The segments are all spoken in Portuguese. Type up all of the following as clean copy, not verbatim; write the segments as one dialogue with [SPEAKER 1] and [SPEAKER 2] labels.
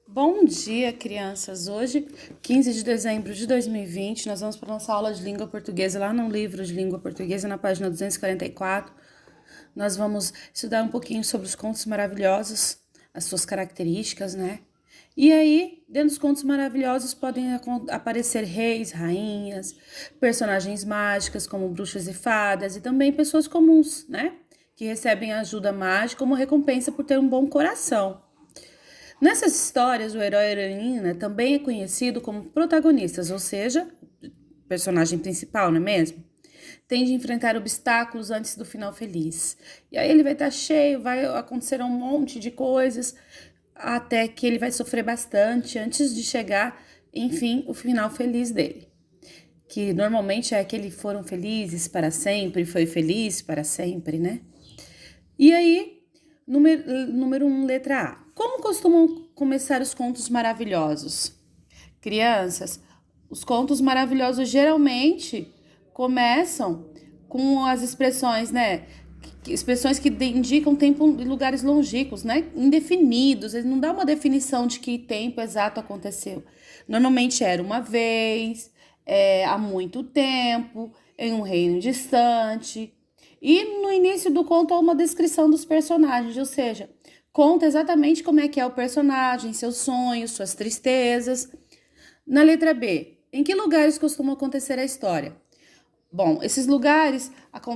[SPEAKER 1] Bom dia, crianças! Hoje, 15 de dezembro de 2020, nós vamos para a nossa aula de língua portuguesa lá no livro de língua portuguesa, na página 244. Nós vamos estudar um pouquinho sobre os contos maravilhosos, as suas características, né? E aí, dentro dos contos maravilhosos podem aparecer reis, rainhas, personagens mágicas como bruxas e fadas e também pessoas comuns, né? Que recebem ajuda mágica como recompensa por ter um bom coração. Nessas histórias, o herói e a heroína também é conhecido como protagonistas, ou seja, personagem principal, não é mesmo? Tem de enfrentar obstáculos antes do final feliz. E aí ele vai estar cheio, vai acontecer um monte de coisas, até que ele vai sofrer bastante antes de chegar, enfim, o final feliz dele. Que normalmente é aquele foram felizes para sempre, foi feliz para sempre, né? E aí, número 1, letra A. Como costumam começar os contos maravilhosos? Crianças, os contos maravilhosos geralmente começam com as expressões, né? Expressões que indicam tempo e lugares longínquos, né? Indefinidos, eles não dão uma definição de que tempo exato aconteceu. Normalmente era uma vez, há muito tempo, em um reino distante. E no início do conto há uma descrição dos personagens, ou seja, conta exatamente como é que é o personagem, seus sonhos, suas tristezas. Na letra B, em que lugares costuma acontecer a história? Bom, esses lugares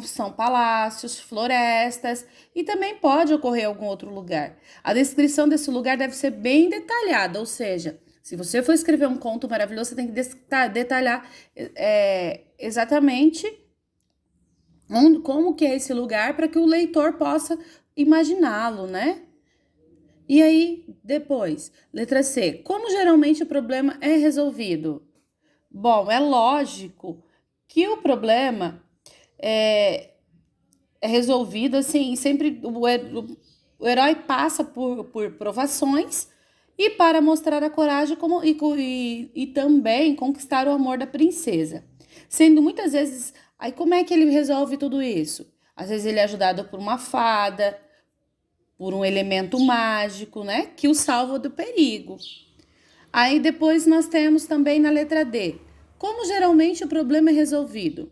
[SPEAKER 1] são palácios, florestas e também pode ocorrer algum outro lugar. A descrição desse lugar deve ser bem detalhada, ou seja, se você for escrever um conto maravilhoso, você tem que detalhar exatamente como que é esse lugar para que o leitor possa imaginá-lo, né? E aí, depois, letra C. Como geralmente o problema é resolvido? Bom, é lógico que o problema é resolvido assim, sempre o herói passa por provações e para mostrar a coragem e também conquistar o amor da princesa. Sendo muitas vezes, aí como é que ele resolve tudo isso? Às vezes ele é ajudado por uma fada, por um elemento mágico, né, que o salva do perigo. Aí depois nós temos também na letra D, como geralmente o problema é resolvido?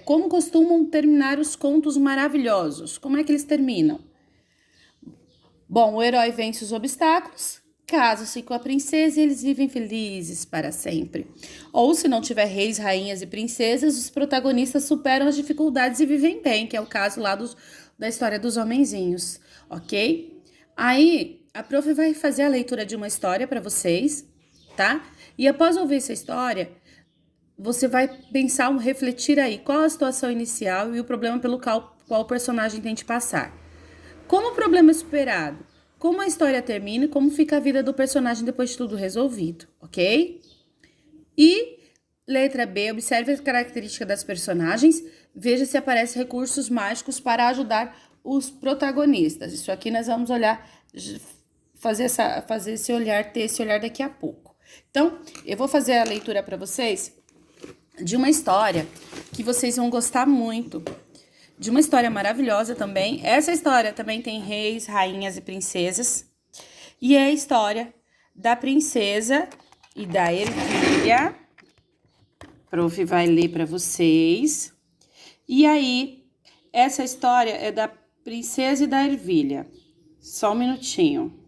[SPEAKER 1] Como costumam terminar os contos maravilhosos? Como é que eles terminam? Bom, o herói vence os obstáculos, casa-se com a princesa e eles vivem felizes para sempre. Ou se não tiver reis, rainhas e princesas, os protagonistas superam as dificuldades e vivem bem, que é o caso lá da história dos homenzinhos, ok? Aí, a prof vai fazer a leitura de uma história para vocês, tá? E após ouvir essa história, você vai pensar, refletir aí qual a situação inicial e o problema pelo qual o personagem tem de passar. Como o problema é superado? Como a história termina e como fica a vida do personagem depois de tudo resolvido, ok? E letra B, observe as características das personagens, veja se aparecem recursos mágicos para ajudar os protagonistas. Isso aqui nós vamos olhar, fazer esse olhar, ter esse olhar daqui a pouco. Então, eu vou fazer a leitura para vocês de uma história que vocês vão gostar muito, de uma história maravilhosa também. Essa história também tem reis, rainhas e princesas, e é a história da princesa e da ervilha. A prof vai ler para vocês. E aí, essa história é da princesa e da ervilha. Só um minutinho.